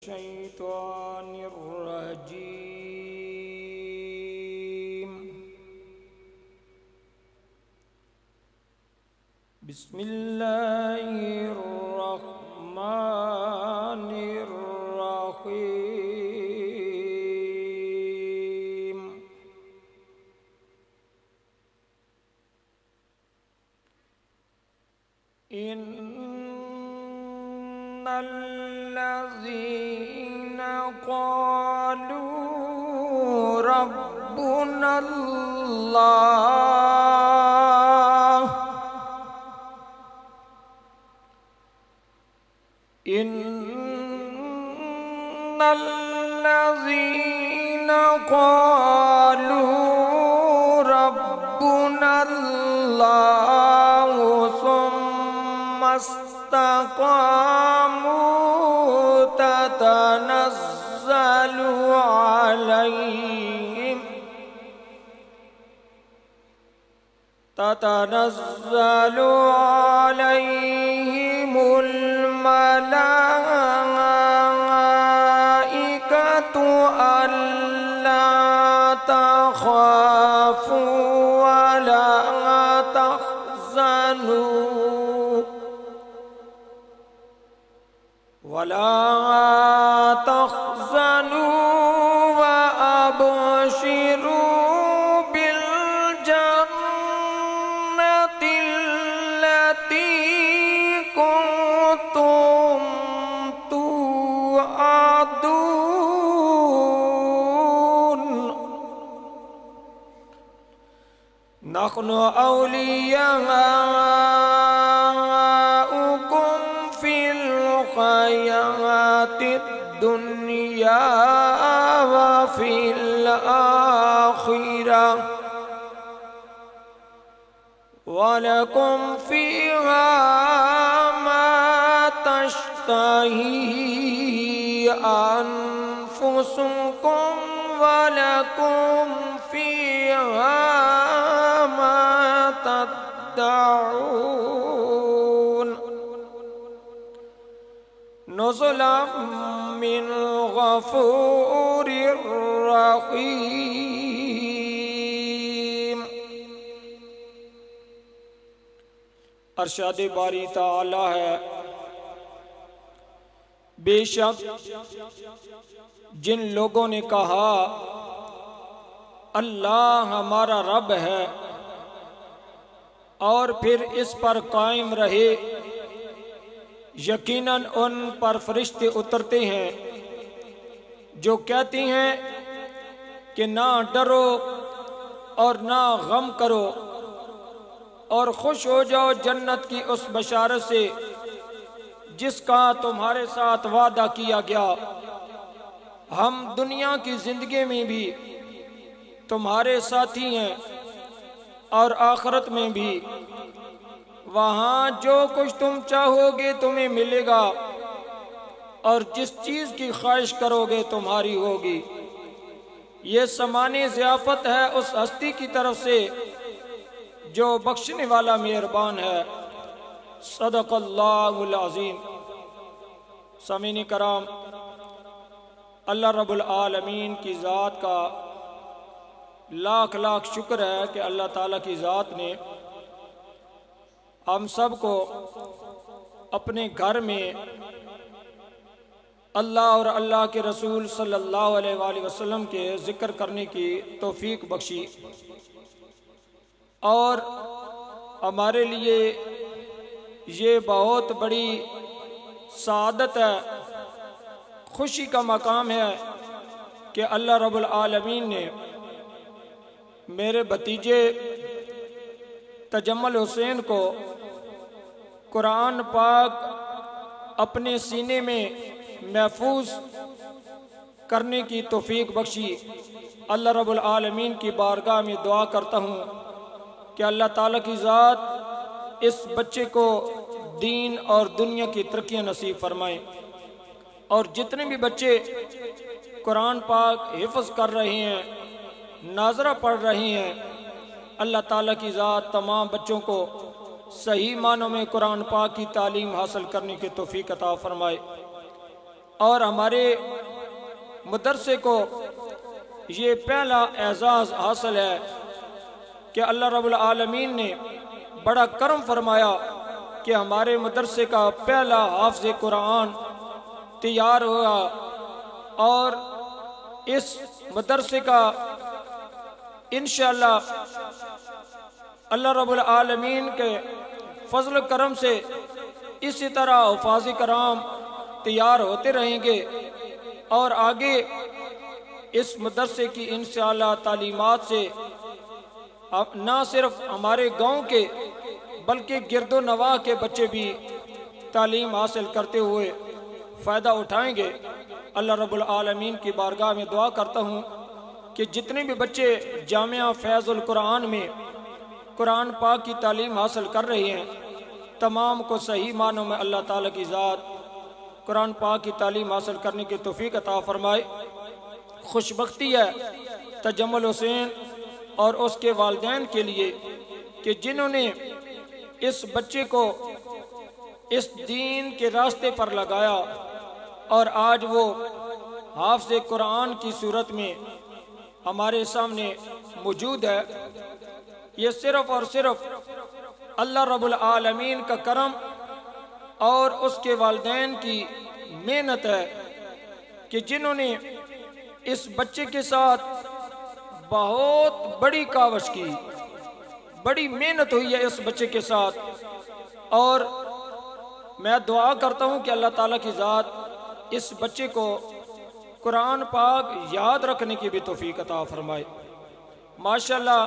الشيطان الرجيم. بسم الله الرحمن الرحيم. إن الذين قالوا ربنا الله إن الذين قالوا ربنا الله ثم استقاموا تتنزل عليهم الملائكة ألا تخافوا ولا تحزنوا وأبشروا بالجنة التي كنتم توعدون. نحن أولياؤكم في الحياة الدنيا وفي الآخرة ولكم فيها ما تشتهي أنفسكم ولكم فيها ما تدعون. نزلا من غفور رحیم. ارشاد باری تعالی ہے، بے شک جن لوگوں نے کہا اللہ ہمارا رب ہے اور پھر اس پر قائم رہے، یقیناً ان پر فرشتے اترتے ہیں جو کہتی ہیں کہ نہ ڈرو اور نہ غم کرو اور خوش ہو جاؤ جنت کی اس بشارت سے جس کا تمہارے ساتھ وعدہ کیا گیا. ہم دنیا کی زندگی میں بھی تمہارے ساتھی ہیں اور آخرت میں بھی. وہاں جو کچھ تم چاہو گے تمہیں ملے گا اور جس چیز کی خواہش کرو گے تمہاری ہوگی. یہ سامان ضیافت ہے اس ہستی کی طرف سے جو بخشنے والا مہربان ہے. صدق اللہ العظیم. سامعین کرام، اللہ رب العالمین کی ذات کا لاکھ لاکھ شکر ہے کہ اللہ تعالیٰ کی ذات نے ہم سب کو اپنے گھر میں اللہ اور اللہ کے رسول صلی اللہ علیہ وآلہ وسلم کے ذکر کرنے کی توفیق بخشی، اور ہمارے لیے یہ بہت بڑی سعادت ہے، خوشی کا مقام ہے کہ اللہ رب العالمین نے میرے بھتیجے تجمل حسین کو قرآن پاک اپنے سینے میں محفوظ کرنے کی توفیق بخشی. اللہ رب العالمین کی بارگاہ میں دعا کرتا ہوں کہ اللہ تعالیٰ کی ذات اس بچے کو دین اور دنیا کی ترقیاں نصیب فرمائیں، اور جتنے بھی بچے قرآن پاک حفظ کر رہے ہیں، ناظرہ پڑھ رہے ہیں، اللہ تعالیٰ کی ذات تمام بچوں کو صحیح معنوں میں قرآن پاک کی تعلیم حاصل کرنے کی توفیق عطا فرمائے. اور ہمارے مدرسے کو یہ پہلا اعزاز حاصل ہے کہ اللہ رب العالمین نے بڑا کرم فرمایا کہ ہمارے مدرسے کا پہلا حافظ قرآن تیار ہوا، اور اس مدرسے کا انشاءاللہ اللہ رب العالمین کے فضل و کرم سے اسی طرح حفاظ کرام تیار ہوتے رہیں گے، اور آگے اس مدرسے کی انشاءاللہ تعلیمات سے نہ صرف ہمارے گاؤں کے بلکہ گرد و نواح کے بچے بھی تعلیم حاصل کرتے ہوئے فائدہ اٹھائیں گے۔ اللہ رب العالمین کی بارگاہ میں دعا کرتا ہوں کہ جتنے بھی بچے جامعہ فیض القرآن میں قرآن پاک کی تعلیم حاصل کر رہے ہیں، تمام کو صحیح معنوں میں اللہ تعالیٰ کی ذات قرآن پاک کی تعلیم حاصل کرنے کی توفیق عطا فرمائے۔ خوش بختی ہے تجمل حسین اور اس کے والدین کے لیے کہ جنہوں نے اس بچے کو اس دین کے راستے پر لگایا، اور آج وہ حافظ قرآن کی صورت میں ہمارے سامنے موجود ہے۔ یہ صرف اور صرف اللہ رب العالمین کا کرم اور اس کے والدین کی محنت ہے کہ جنہوں نے اس بچے کے ساتھ بہت بڑی کاوش کی، بڑی محنت ہوئی ہے اس بچے کے ساتھ، اور میں دعا کرتا ہوں کہ اللہ تعالیٰ کی ذات اس بچے کو قرآن پاک یاد رکھنے کی بھی توفیق عطا فرمائے۔ ماشاءاللہ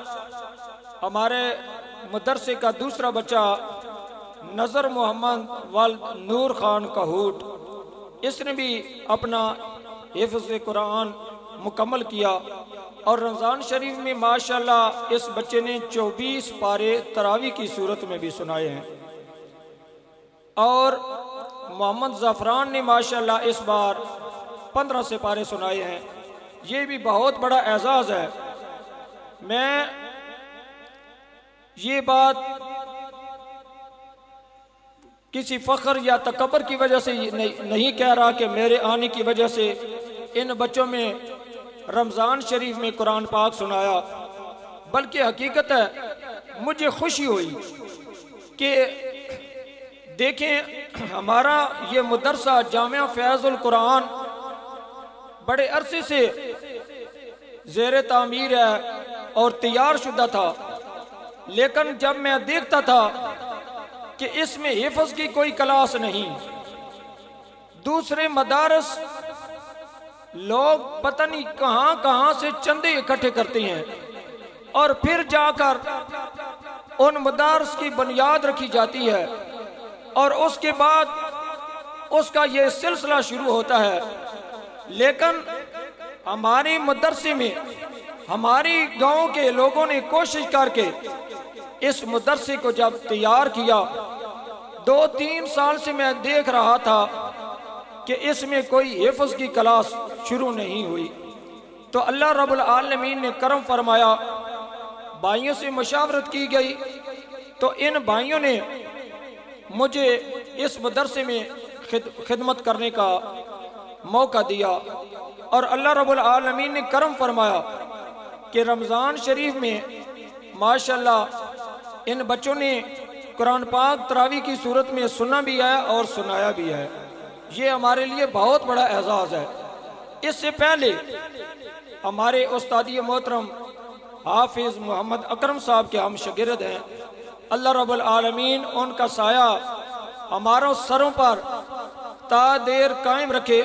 ہمارے مدرسے کا دوسرا بچہ نظر محمد والد نور خان کہوٹ، اس نے بھی اپنا حفظ قرآن مکمل کیا، اور رمضان شریف میں ماشاءاللہ اس بچے نے 24 پارے تراویح کی صورت میں بھی سنائے ہیں، اور محمد زعفران نے ماشاءاللہ اس بار 15 سے پارے سنائے ہیں۔ یہ بھی بہت بڑا اعزاز ہے۔ میں یہ بات کسی فخر یا تکبر کی وجہ سے نہیں کہہ رہا کہ میرے آنے کی وجہ سے ان بچوں میں رمضان شریف میں قرآن پاک سنایا، بلکہ حقیقت ہے مجھے خوشی ہوئی کہ دیکھیں ہمارا یہ مدرسہ جامعہ فیض القرآن بڑے عرصے سے زیر تعمیر ہے اور تیار شدہ تھا، لیکن جب میں دیکھتا تھا کہ اس میں حفظ کی کوئی کلاس نہیں، دوسرے مدارس لوگ پتہ نہیں کہاں کہاں سے چندے اکٹھے کرتے ہیں، اور پھر جا کر ان مدارس کی بنیاد رکھی جاتی ہے، اور اس کے بعد اس کا یہ سلسلہ شروع ہوتا ہے۔ لیکن ہماری مدرسے میں ہماری گاؤں کے لوگوں نے کوشش کر کے اس مدرسے کو جب تیار کیا، 2-3 سال سے میں دیکھ رہا تھا کہ اس میں کوئی حفظ کی کلاس شروع نہیں ہوئی، تو اللہ رب العالمین نے کرم فرمایا، بھائیوں سے مشاورت کی گئی تو ان بھائیوں نے مجھے اس مدرسے میں خدمت کرنے کا موقع دیا، اور اللہ رب العالمین نے کرم فرمایا کہ رمضان شریف میں ماشاءاللہ ان بچوں نے قرآن پاک تراویح کی صورت میں سنا بھی ہے اور سنایا بھی ہے۔ یہ ہمارے لیے بہت بڑا اعزاز ہے۔ اس سے پہلے ہمارے استادی محترم حافظ محمد اکرم صاحب کے ہم شاگرد ہیں، اللہ رب العالمین ان کا سایہ ہماروں سروں پر تا دیر قائم رکھے۔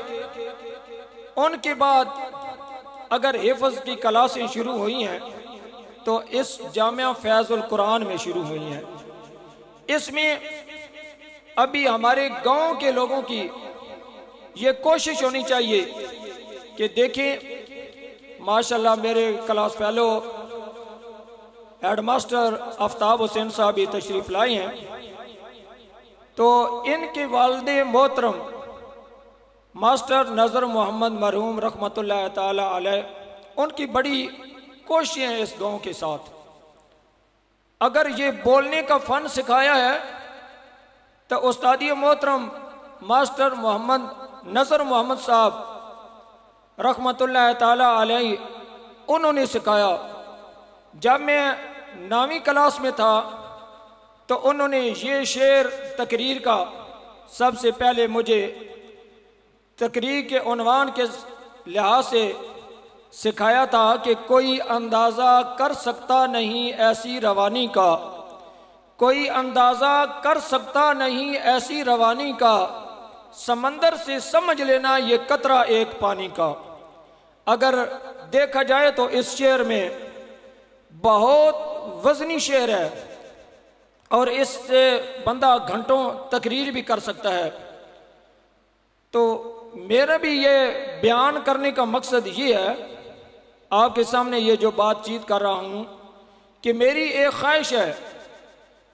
ان کے بعد اگر حفظ کی کلاسیں شروع ہوئی ہیں تو اس جامعہ فیض القرآن میں شروع ہوئی ہیں۔ اس میں ابھی ہمارے گاؤں کے لوگوں کی یہ کوشش ہونی چاہیے کہ دیکھیں ماشاءاللہ میرے کلاس فیلو ہیڈ ماسٹر آفتاب حسین صاحب بھی تشریف لائے ہیں، تو ان کے والد محترم ماسٹر نظر محمد مرحوم رحمت اللہ تعالی علیہ، ان کی بڑی کوششیں ہیں اس گاؤں کے ساتھ۔ اگر یہ بولنے کا فن سکھایا ہے تو استادی محترم ماسٹر محمد نصر محمد صاحب رحمۃ اللہ تعالی علیہ انہوں نے سکھایا۔ جب میں 9ویں کلاس میں تھا تو انہوں نے یہ شعر تقریر کا سب سے پہلے مجھے تقریر کے عنوان کے لحاظ سے سکھایا تھا کہ کوئی اندازہ کر سکتا نہیں ایسی روانی کا، کوئی اندازہ کر سکتا نہیں ایسی روانی کا، سمندر سے سمجھ لینا یہ قطرہ ایک پانی کا۔ اگر دیکھا جائے تو اس شعر میں بہت وزنی شعر ہے اور اس سے بندہ گھنٹوں تقریر بھی کر سکتا ہے۔ تو میرا بھی یہ بیان کرنے کا مقصد یہ ہے، آپ کے سامنے یہ جو بات چیت کر رہا ہوں، کہ میری ایک خواہش ہے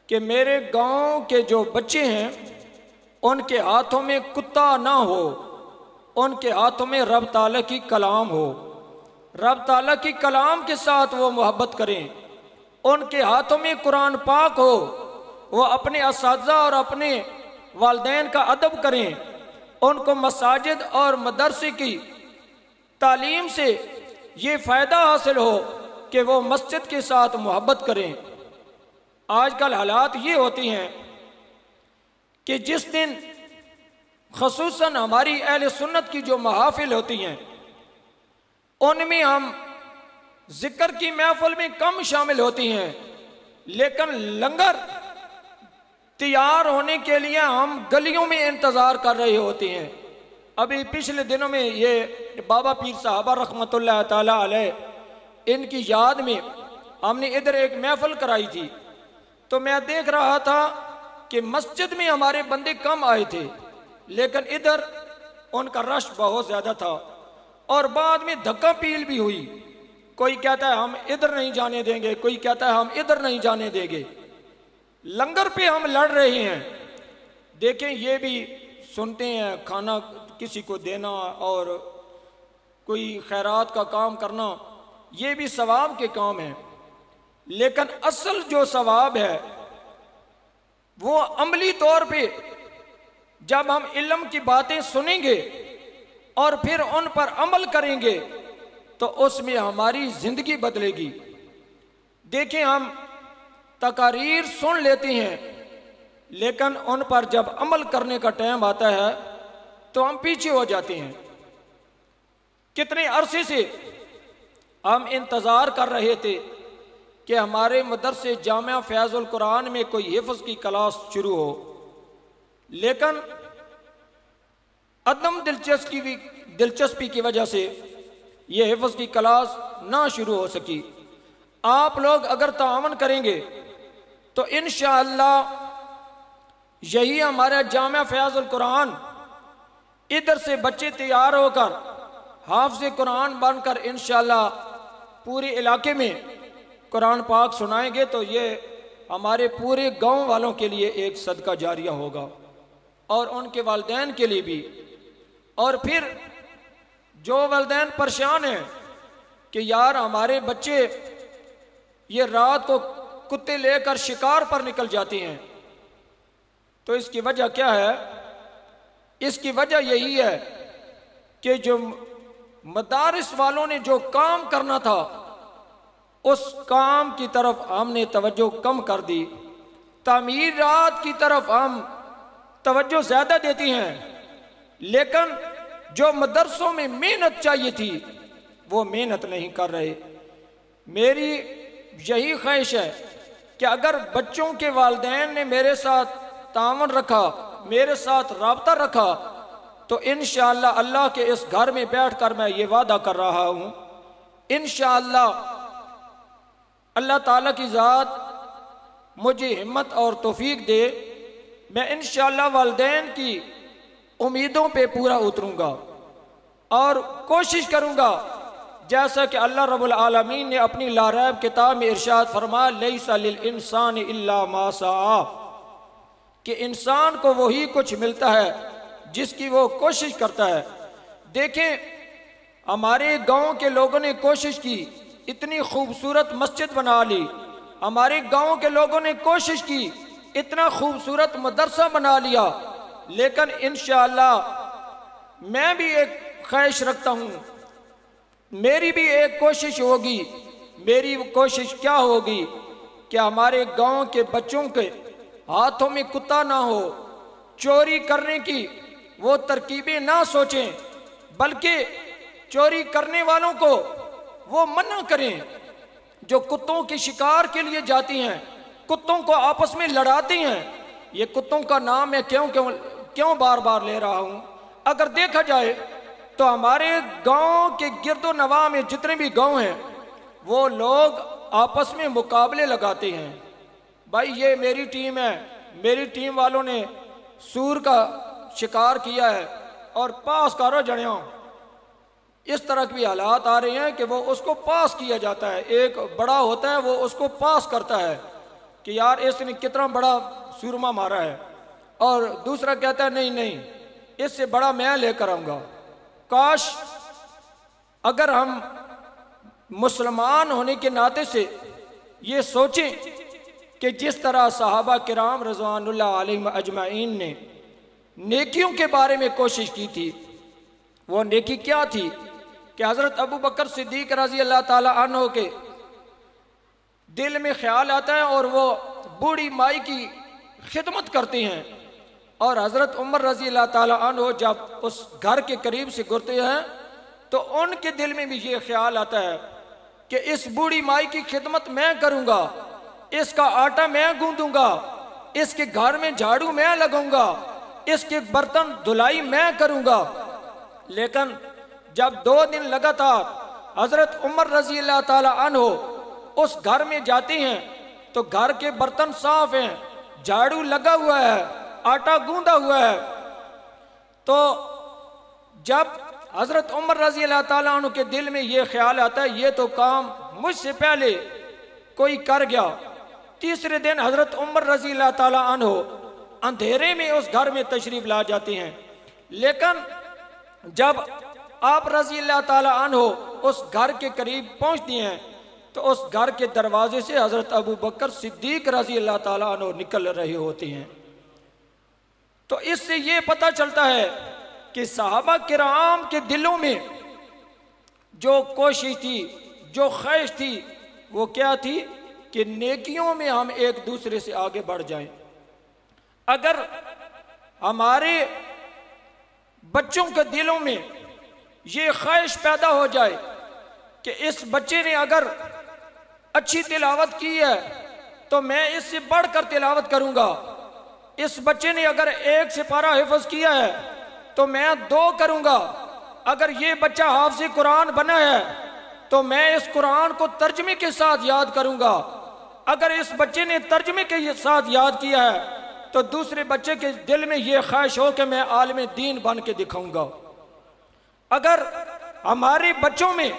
کہ میرے گاؤں کے جو بچے ہیں ان کے ہاتھوں میں کتا نہ ہو، ان کے ہاتھوں میں رب تعالیٰ کی کلام ہو، رب تعالیٰ کی کلام کے ساتھ وہ محبت کریں، ان کے ہاتھوں میں قرآن پاک ہو، وہ اپنے اساتذہ اور اپنے والدین کا ادب کریں، ان کو مساجد اور مدرسے کی تعلیم سے یہ فائدہ حاصل ہو کہ وہ مسجد کے ساتھ محبت کریں۔ آج کل حالات یہ ہوتی ہیں کہ جس دن خصوصاً ہماری اہل سنت کی جو محافل ہوتی ہیں ان میں ہم ذکر کی محفل میں کم شامل ہوتی ہیں، لیکن لنگر تیار ہونے کے لیے ہم گلیوں میں انتظار کر رہے ہوتے ہیں۔ ابھی پچھلے دنوں میں یہ بابا پیر صاحبہ رحمۃ اللہ تعالی علیہ ان کی یاد میں ہم نے ادھر ایک محفل کرائی تھی، تو میں دیکھ رہا تھا کہ مسجد میں ہمارے بندے کم آئے تھے لیکن ادھر ان کا رش بہت زیادہ تھا، اور بعد میں دھکا پیل بھی ہوئی، کوئی کہتا ہے ہم ادھر نہیں جانے دیں گے، کوئی کہتا ہے ہم ادھر نہیں جانے دیں گے۔ لنگر پہ ہم لڑ رہے ہیں۔ دیکھیں یہ بھی سنتے ہیں کھانا کسی کو دینا اور کوئی خیرات کا کام کرنا، یہ بھی ثواب کے کام ہیں، لیکن اصل جو ثواب ہے وہ عملی طور پہ جب ہم علم کی باتیں سنیں گے اور پھر ان پر عمل کریں گے تو اس میں ہماری زندگی بدلے گی۔ دیکھیں ہم تقاریر سن لیتے ہیں لیکن ان پر جب عمل کرنے کا ٹائم آتا ہے تو ہم پیچھے ہو جاتے ہیں۔ کتنے عرصے سے ہم انتظار کر رہے تھے کہ ہمارے مدرسے جامعہ فیض القرآن میں کوئی حفظ کی کلاس شروع ہو، لیکن عدم دلچسپی کی وجہ سے یہ حفظ کی کلاس نہ شروع ہو سکی۔ آپ لوگ اگر تعاون کریں گے تو انشاءاللہ یہی ہمارا جامعہ فیض القرآن ادھر سے بچے تیار ہو کر حافظ قرآن بن کر انشاءاللہ پورے علاقے میں قرآن پاک سنائیں گے تو یہ ہمارے پورے گاؤں والوں کے لیے ایک صدقہ جاریہ ہوگا اور ان کے والدین کے لیے بھی۔ اور پھر جو والدین پریشان ہیں کہ یار ہمارے بچے یہ رات کو کتے لے کر شکار پر نکل جاتے ہیں، تو اس کی وجہ کیا ہے؟ اس کی وجہ یہی ہے کہ جو مدارس والوں نے جو کام کرنا تھا اس کام کی طرف ہم نے توجہ کم کر دی، تعمیرات کی طرف ہم توجہ زیادہ دیتی ہیں، لیکن جو مدرسوں میں محنت چاہیے تھی وہ محنت نہیں کر رہے۔ میری یہی خواہش ہے کہ اگر بچوں کے والدین نے میرے ساتھ تعاون رکھا، میرے ساتھ رابطہ رکھا، تو انشاءاللہ اللہ کے اس گھر میں بیٹھ کر میں یہ وعدہ کر رہا ہوں، انشاءاللہ اللہ تعالیٰ کی ذات مجھے ہمت اور توفیق دے، میں انشاءاللہ والدین کی امیدوں پہ پورا اتروں گا اور کوشش کروں گا جیسا کہ اللہ رب العالمین نے اپنی لا ریب کتاب میں ارشاد فرمایا لیس للانسان الا ما سعی، کہ انسان کو وہی کچھ ملتا ہے جس کی وہ کوشش کرتا ہے۔ دیکھیں ہمارے گاؤں کے لوگوں نے کوشش کی، اتنی خوبصورت مسجد بنا لی، ہمارے گاؤں کے لوگوں نے کوشش کی، اتنا خوبصورت مدرسہ بنا لیا، لیکن انشاءاللہ میں بھی ایک خواہش رکھتا ہوں، میری بھی ایک کوشش ہوگی۔ میری کوشش کیا ہوگی کہ ہمارے گاؤں کے بچوں کے ہاتھوں میں کتا نہ ہو، چوری کرنے کی وہ ترکیبیں نہ سوچیں، بلکہ چوری کرنے والوں کو وہ منع کریں جو کتوں کے شکار کے لیے جاتی ہیں، کتوں کو آپس میں لڑاتی ہیں۔ یہ کتوں کا نام میں کیوں بار بار لے رہا ہوں؟ اگر دیکھا جائے تو ہمارے گاؤں کے گرد و نواح میں جتنے بھی گاؤں ہیں وہ لوگ آپس میں مقابلے لگاتے ہیں، بھائی یہ میری ٹیم ہے، میری ٹیم والوں نے سور کا شکار کیا ہے اور پاس کرو جڑیوں۔ اس طرح کی حالات آ رہے ہیں کہ وہ اس کو پاس کیا جاتا ہے، ایک بڑا ہوتا ہے وہ اس کو پاس کرتا ہے کہ یار اس نے کتنا بڑا سورما مارا ہے، اور دوسرا کہتا ہے نہیں اس سے بڑا میں لے کر آؤں گا۔ کاش اگر ہم مسلمان ہونے کے ناطے سے یہ سوچیں کہ جس طرح صحابہ کرام رضوان اللہ علیہم اجمعین نے نیکیوں کے بارے میں کوشش کی تھی، وہ نیکی کیا تھی کہ حضرت ابو بکر صدیق رضی اللہ تعالی عنہ کے دل میں خیال آتا ہے اور وہ بوڑھی مائی کی خدمت کرتے ہیں، اور حضرت عمر رضی اللہ تعالی عنہ جب اس گھر کے قریب سے گزرتے ہیں تو ان کے دل میں بھی یہ خیال آتا ہے کہ اس بوڑھی مائی کی خدمت میں کروں گا، اس کا آٹا میں گوندوں گا، اس کے گھر میں جھاڑو میں لگاؤں گا، اس کے برتن دھلائی میں کروں گا۔ لیکن جب 2 دن لگاتار حضرت عمر رضی اللہ تعالی عنہ اس گھر میں جاتے ہیں تو گھر کے برتن صاف ہیں، جھاڑو لگا ہوا ہے، آٹا گوندا ہوا ہے، تو جب حضرت عمر رضی اللہ تعالیٰ عنہ کے دل میں یہ خیال آتا ہے یہ تو کام مجھ سے پہلے کوئی کر گیا۔ تیسرے دن حضرت عمر رضی اللہ تعالیٰ عنہ اندھیرے میں اس گھر میں تشریف لا جاتے ہیں، لیکن جب آپ رضی اللہ تعالیٰ عنہ اس گھر کے قریب پہنچتی ہیں تو اس گھر کے دروازے سے حضرت ابو بکر صدیق رضی اللہ تعالیٰ عنہ نکل رہے ہوتے ہیں۔ تو اس سے یہ پتہ چلتا ہے کہ صحابہ کرام کے دلوں میں جو کوشش تھی، جو خواہش تھی، وہ کیا تھی کہ نیکیوں میں ہم ایک دوسرے سے آگے بڑھ جائیں۔ اگر ہمارے بچوں کے دلوں میں یہ خواہش پیدا ہو جائے کہ اس بچے نے اگر اچھی تلاوت کی ہے تو میں اس سے بڑھ کر تلاوت کروں گا، اس بچے نے اگر 1 سپارہ حفظ کیا ہے تو میں 2 کروں گا، اگر یہ بچہ حافظ قرآن بنا ہے تو میں اس قرآن کو ترجمے کے ساتھ یاد کروں گا، اگر اس بچے نے ترجمے کے ساتھ یاد کیا ہے تو دوسرے بچے کے دل میں یہ خواہش ہو کہ میں عالم دین بن کے دکھاؤں گا۔ اگر ہمارے بچوں میں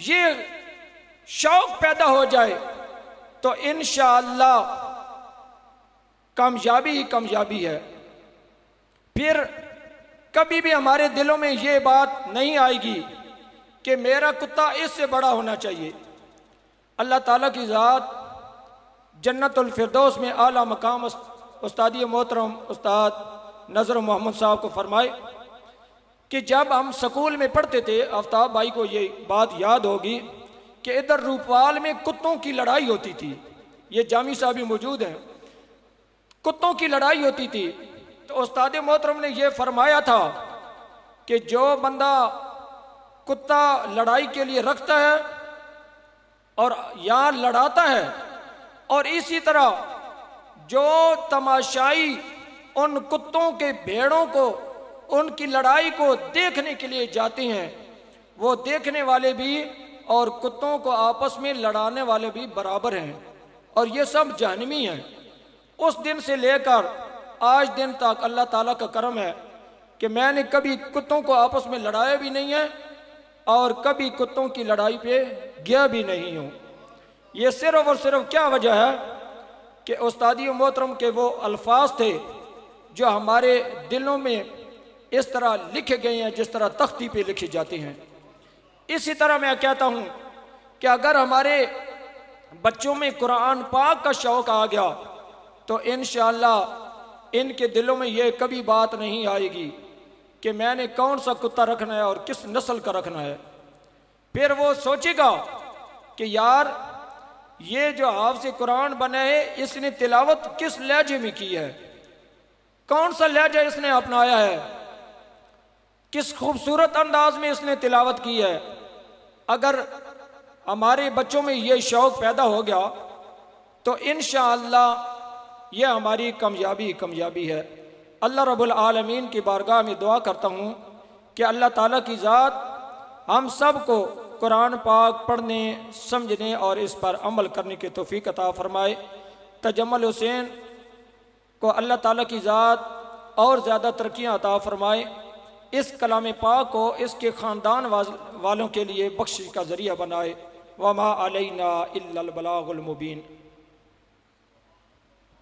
یہ شوق پیدا ہو جائے تو انشاءاللہ کامیابی ہی کامیابی ہے۔ پھر کبھی بھی ہمارے دلوں میں یہ بات نہیں آئے گی کہ میرا کتا اس سے بڑا ہونا چاہیے۔ اللہ تعالیٰ کی ذات جنت الفردوس میں اعلیٰ مقام استادی محترم استاد نذر محمد صاحب کو فرمائے کہ جب ہم سکول میں پڑھتے تھے، آفتاب بھائی کو یہ بات یاد ہوگی کہ ادھر روپوال میں کتوں کی لڑائی ہوتی تھی، یہ جامی صاحب بھی موجود ہیں، کتوں کی لڑائی ہوتی تھی، تو استاد محترم نے یہ فرمایا تھا کہ جو بندہ کتا لڑائی کے لیے رکھتا ہے اور یا لڑاتا ہے، اور اسی طرح جو تماشائی ان کتوں کے بھیڑوں کو ان کی لڑائی کو دیکھنے کے لیے جاتے ہیں، وہ دیکھنے والے بھی اور کتوں کو آپس میں لڑانے والے بھی برابر ہیں، اور یہ سب جہنمی ہیں۔ اس دن سے لے کر آج دن تک اللہ تعالیٰ کا کرم ہے کہ میں نے کبھی کتوں کو آپس میں لڑایا بھی نہیں ہے اور کبھی کتوں کی لڑائی پہ گیا بھی نہیں ہوں۔ یہ صرف اور صرف کیا وجہ ہے کہ استادی محترم کے وہ الفاظ تھے جو ہمارے دلوں میں اس طرح لکھے گئے ہیں جس طرح تختی پہ لکھے جاتے ہیں۔ اسی طرح میں کہتا ہوں کہ اگر ہمارے بچوں میں قرآن پاک کا شوق آ گیا تو انشاءاللہ ان کے دلوں میں یہ کبھی بات نہیں آئے گی کہ میں نے کون سا کتا رکھنا ہے اور کس نسل کا رکھنا ہے۔ پھر وہ سوچے گا کہ یار یہ جو حافظ قرآن بنا ہے اس نے تلاوت کس لہجے میں کی ہے، کون سا لہجہ اس نے اپنایا ہے، کس خوبصورت انداز میں اس نے تلاوت کی ہے۔ اگر ہمارے بچوں میں یہ شوق پیدا ہو گیا تو انشاءاللہ یہ ہماری کامیابی ہے۔ اللہ رب العالمین کی بارگاہ میں دعا کرتا ہوں کہ اللہ تعالیٰ کی ذات ہم سب کو قرآن پاک پڑھنے، سمجھنے اور اس پر عمل کرنے کی توفیق عطا فرمائے۔ تجمل حسین کو اللہ تعالیٰ کی ذات اور زیادہ ترقیاں عطا فرمائے، اس کلام پاک کو اس کے خاندان والوں کے لیے بخشش کا ذریعہ بنائے۔ وما علینا الا البلاغ المبین۔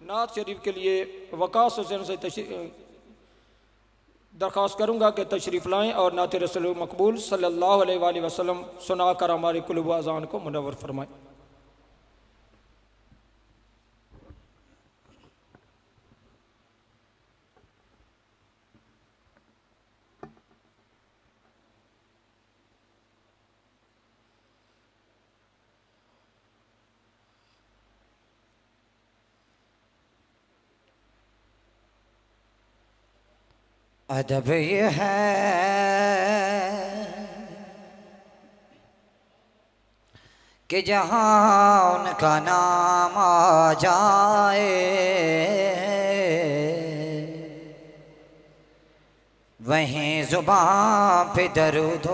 نعت شریف کے لیے وقاص حسین سے درخواست کروں گا کہ تشریف لائیں اور نعت رسول مقبول صلی اللہ علیہ وآلہ وسلم سنا کر ہماری قلوب و اذان کو منور فرمائیں۔ ادب یہ ہے کہ جہاں ان کا نام آ جائے وہیں زبان پہ درود و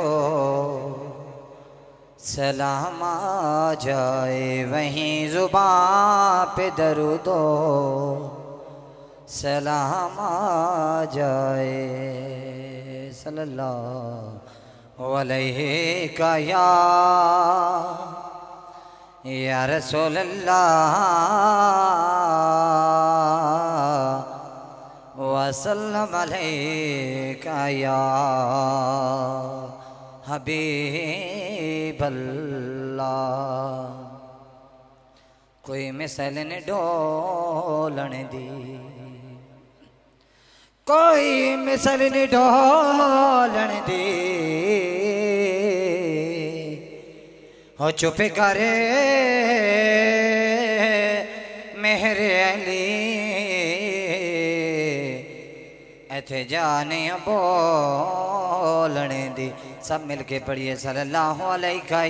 سلام آ جائے، وہیں زبان پہ درود و سلام آ جائے۔ صلی اللہ علیہ کا یا رسول اللہ وسلم علیہ کا یا حبیب اللہ۔ کوئی مثل نے ڈولن دی، کوئی مثل نہیں ڈولن دی، ہو چپ کرے مہر علی ایتھے جانے بولن دی۔ سب مل کے پڑھیے صلی اللہ علیہ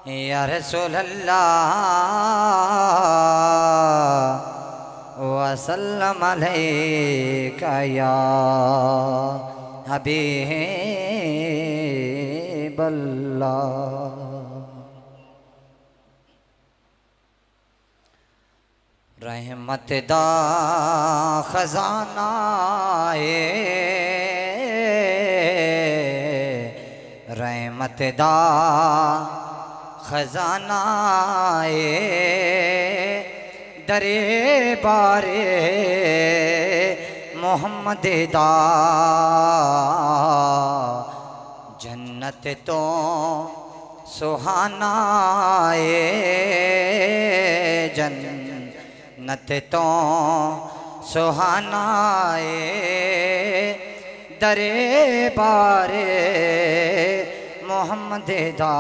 یا رسول اللہ وسلم علیکہ یا حبیب اللہ۔ رحمت دا خزانہ رحمت دا خزانہ درے بارے محمد دا جنت تو سہانا جنت تو سہانا درے بارے محمد دا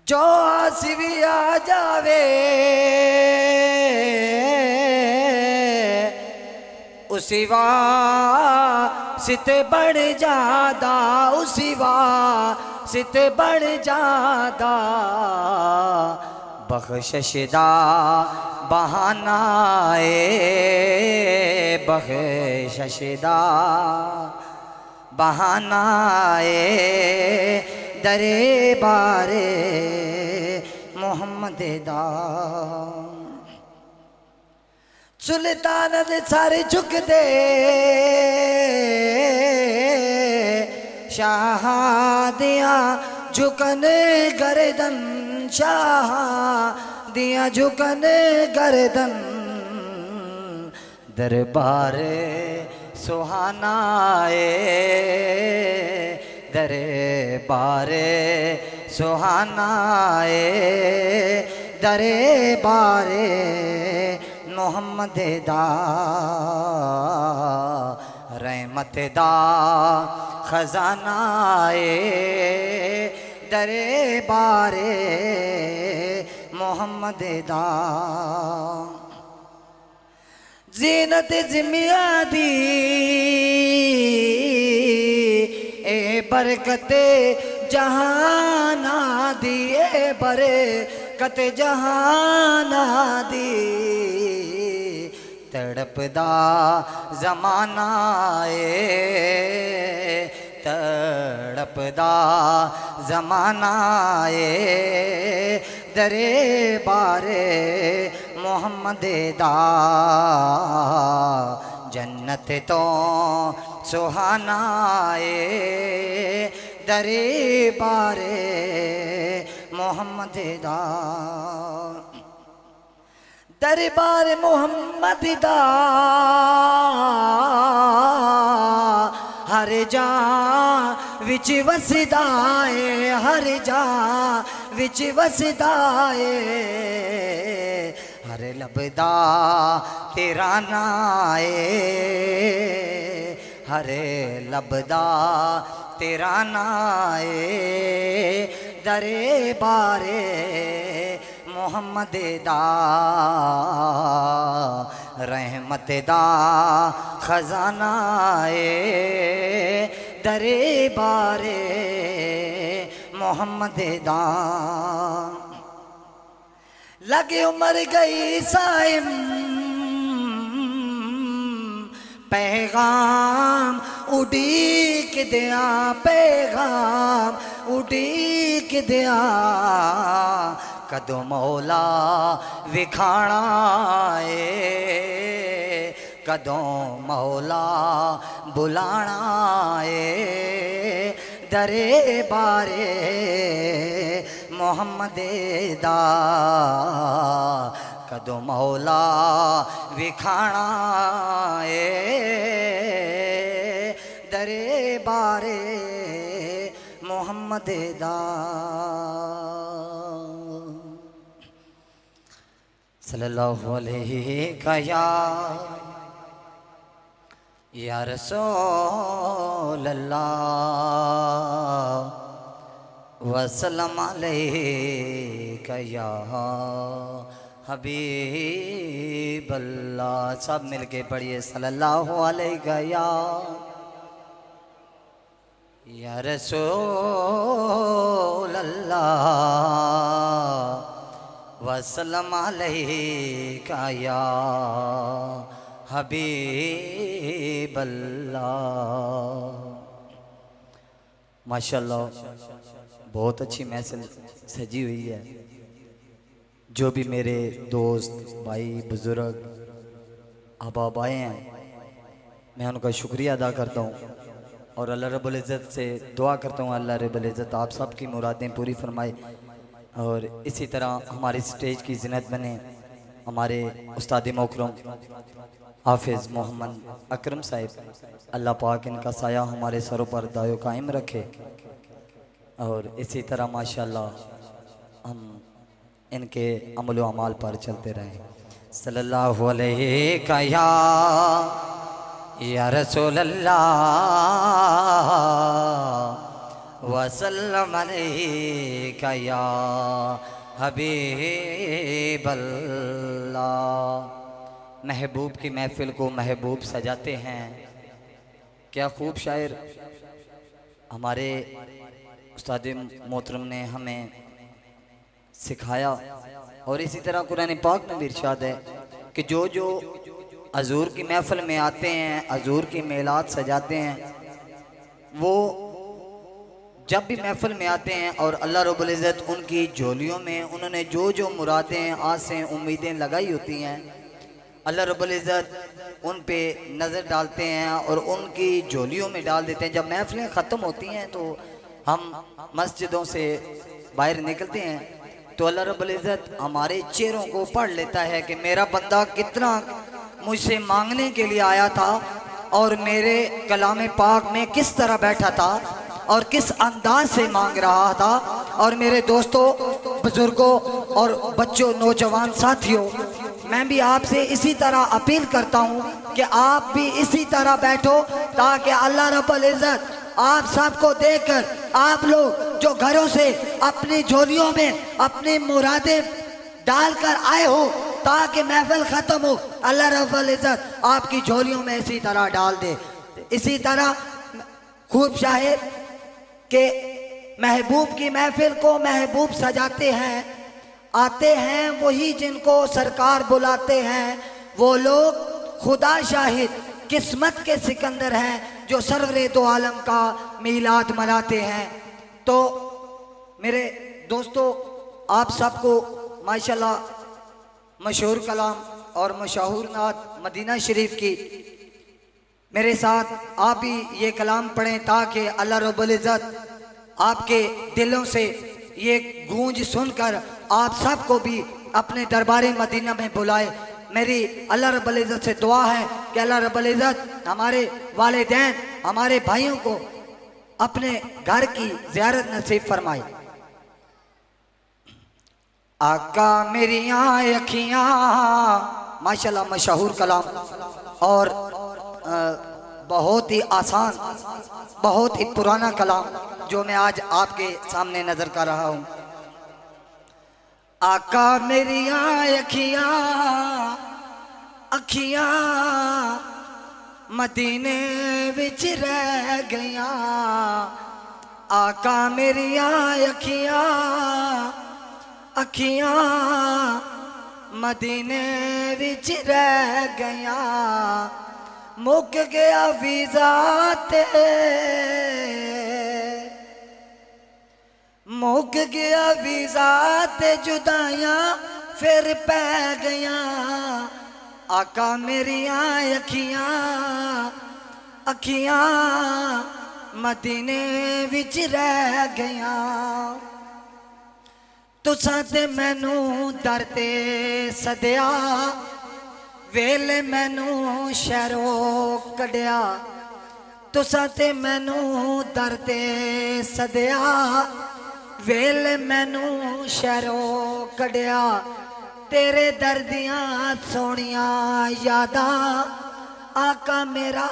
جو آسوی آ جاوے اسی واسطے بڑھ جادا، اسی واسطے بڑھ جادا، بخشش دا بہانہ بخشش دا بہانہ درے بارے محمد دا۔ سلطان دے سارے جھک دے شاہ دیاں جھکن گردن، شاہ دیاں جھکن گردن، دربار سہانا دربار سہانا دربار محمد دا رحمت دا خزانہ درے بارے محمد دا زینت زمیاں دی اے برکت جہانا دی اے برکت جہانا دی تڑپ دا زمانہ اے تڑپ دا زمانہ اے درے بارے محمد دا جنت تو سہانا اے درے بارے محمد دا دربار محمد دا ہر جا وچ وسدا اے ہر جا وچ وسدا اے ہر لبدا تیرا نام اے ہر لبدا تیرا نام اے درے بارے محمد دا رحمت دا خزانہ اے درے بارے محمد دا لگے عمر گئی سائم پیغام اڈیک دیا پیغام اڈیک دیا کدو مولا وکھانا اے کدو مولا بلانا اے درے بارے محمد دا کدو مولا وکھانا اے درے بارے محمد دا صلی اللہ علیہ یا رسول اللہ وسلم علیہ یا حبیب اللہ سب مل کے پڑھئے صلی اللہ علیہ یا رسول اللہ وسلم علیہ یا حبیب اللہ ماشاءاللہ بہت اچھی محفل سجی ہوئی ہے جو بھی میرے دوست بھائی بزرگ احباب آئے ہیں میں ان کا شکریہ ادا کرتا ہوں اور اللہ رب العزت سے دعا کرتا ہوں اللہ رب العزت آپ سب کی مرادیں پوری فرمائے اور اسی طرح ہماری سٹیج کی زینت بنے ہمارے استاد محترم حافظ محمد اکرم صاحب اللہ پاک ان کا سایہ ہمارے سروں پر دائم قائم رکھے اور اسی طرح ماشاءاللہ ہم ان کے عمل و اعمال پر چلتے رہیں صلی اللہ علیہ یا رسول اللہ وسلم علیہ یا حبیب اللہ محبوب کی محفل کو محبوب سجاتے ہیں کیا خوب شاعر ہمارے استاد محترم نے ہمیں سکھایا اور اسی طرح قرآن پاک میں بھی ارشاد ہے کہ جو حضور کی محفل میں آتے ہیں حضور کی میلاد سجاتے ہیں وہ جب بھی محفل میں آتے ہیں اور اللہ رب العزت ان کی جھولیوں میں انہوں نے جو مرادیں آسیں امیدیں لگائی ہوتی ہیں اللہ رب العزت ان پہ نظر ڈالتے ہیں اور ان کی جھولیوں میں ڈال دیتے ہیں جب محفلیں ختم ہوتی ہیں تو ہم مسجدوں سے باہر نکلتے ہیں تو اللہ رب العزت ہمارے چہروں کو پڑھ لیتا ہے کہ میرا بندہ کتنا مجھ سے مانگنے کے لیے آیا تھا اور میرے کلام پاک میں کس طرح بیٹھا تھا اور کس انداز سے مانگ رہا تھا اور میرے دوستوں بزرگوں اور بچوں نوجوان ساتھیوں میں بھی آپ سے اسی طرح اپیل کرتا ہوں کہ آپ بھی اسی طرح بیٹھو تاکہ اللہ رب العزت آپ سب کو دیکھ کر آپ لوگ جو گھروں سے اپنی جھولیوں میں اپنی مرادیں ڈال کر آئے ہو تاکہ محفل ختم ہو، اللہ رب العزت آپ کی جھولیوں میں اسی طرح ڈال دے۔ اسی طرح خوب شاعر کہ محبوب کی محفل کو محبوب سجاتے ہیں، آتے ہیں وہی جن کو سرکار بلاتے ہیں، وہ لوگ خدا شاہد قسمت کے سکندر ہیں جو سرور دو عالم کا میلاد مناتے ہیں۔ تو میرے دوستو، آپ سب کو ماشاءاللہ مشہور کلام اور مشہور نعت مدینہ شریف کی میرے ساتھ آپ بھی یہ کلام پڑھیں تاکہ اللہ رب العزت آپ کے دلوں سے یہ گونج سن کر آپ سب کو بھی اپنے دربار مدینہ میں بلائے۔ میری اللہ رب العزت سے دعا ہے کہ اللہ رب العزت ہمارے والدین ہمارے بھائیوں کو اپنے گھر کی زیارت نصیب فرمائے۔ آقا میری آنکھیاں، ماشاءاللہ مشہور کلام اور بہت ہی آسان، بہت ہی پرانا کلام جو میں آج آپ کے سامنے نظر کر رہا ہوں۔ آقا میری آنکھیاں، اکھیاں مدینے وچ رہ گیاں، آقا میری آنکھیاں، اکھیاں مدینے وچ رہ گیاں، مک گیا ویزا تے، مک گیا ویزا تے جدائیاں پھر پہ گیاں، آقا میری اکھیاں، اکھیاں مدینے وچ رہ گیاں، تساں تے مینوں در تے سدیا، ویلے مینوں شہروں کڈیا، تساں تے مینوں در تے سدیا، ویلے مینوں شہروں کڈیا، تیرے دردیاں سونیاں یاداں، آقا میرا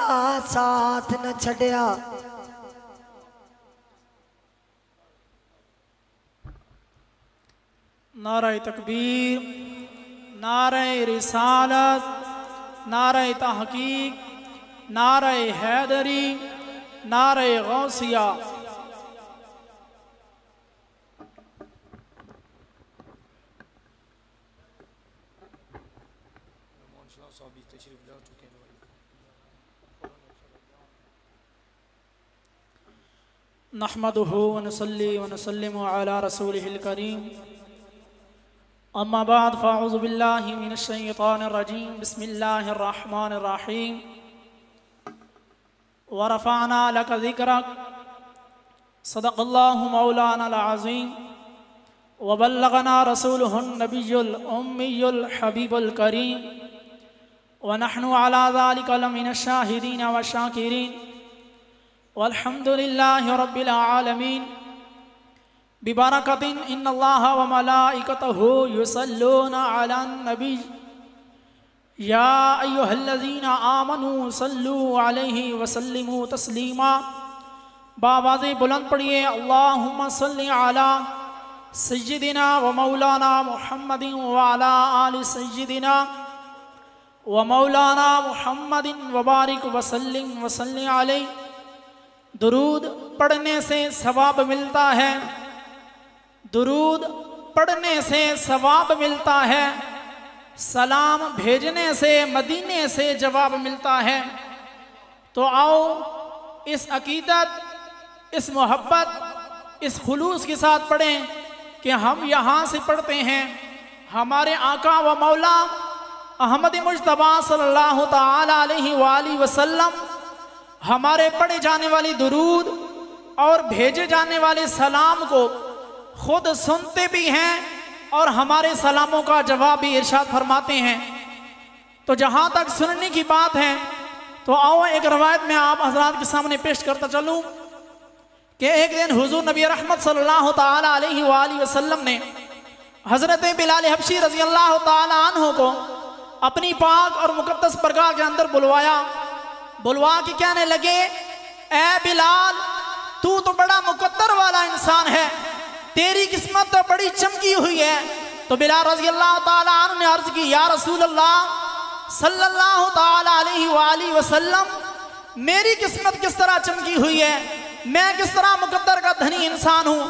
ساتھ نہ چھڈیا۔ نعرہ تکبیر، نعرہ رسالت، نعرہ تحقیق، نعرہ حیدری، نعرہ غوثیہ۔ نحمدہ ونصلی ونسلم علی رسولہ الکریم، اما بعد فاعوذ باللہ من الشیطان الرجیم، بسم اللہ الرحمن الرحیم۔ ورفعنا لک ذکرک، صدق اللہ مولانا العظیم، وبلغنا رسولہ النبی الامی الحبیب الکریم، ونحن علی ذلک لمن الشاہدین والشاکرین، والحمد للہ رب العالمین۔ ببرکۃ ان اللہ وملائکتہ یصلون علی النبی، یا ایہا الذین آمنوا صلوا علیہ وسلموا تسلیما۔ بآواز بلند پڑھیے، اللہم صلی علی سیدنا و مولانا محمد وعلی آل سیدنا و مولانا محمد وبارک وسلم وسلم علیہ۔ درود پڑھنے سے ثواب ملتا ہے، درود پڑھنے سے ثواب ملتا ہے، سلام بھیجنے سے مدینے سے جواب ملتا ہے۔ تو آؤ اس عقیدت، اس محبت، اس خلوص کے ساتھ پڑھیں کہ ہم یہاں سے پڑھتے ہیں ہمارے آقا و مولا احمد مجتبیٰ صلی اللہ تعالی علیہ وآلہ وسلم ہمارے پڑھے جانے والی درود اور بھیجے جانے والے سلام کو خود سنتے بھی ہیں اور ہمارے سلاموں کا جواب بھی ارشاد فرماتے ہیں۔ تو جہاں تک سننے کی بات ہے تو آؤ ایک روایت میں آپ حضرات کے سامنے پیش کرتا چلوں کہ ایک دن حضور نبی رحمت صلی اللہ تعالی علیہ وآلہ وسلم نے حضرت بلال حبشی رضی اللہ تعالی عنہ کو اپنی پاک اور مقدس برگاہ کے اندر بلوا کے کہنے لگے اے بلال تو بڑا مقدر والا انسان ہے، تیری قسمت تو بڑی چمکی ہوئی ہے۔ تو بلال رضی اللہ تعالیٰ عنہ نے عرض کی یا رسول اللہ صلی اللہ تعالیٰ علیہ وآلہ وسلم میری قسمت کس طرح چمکی ہوئی ہے، میں کس طرح مقدر کا دھنی انسان ہوں؟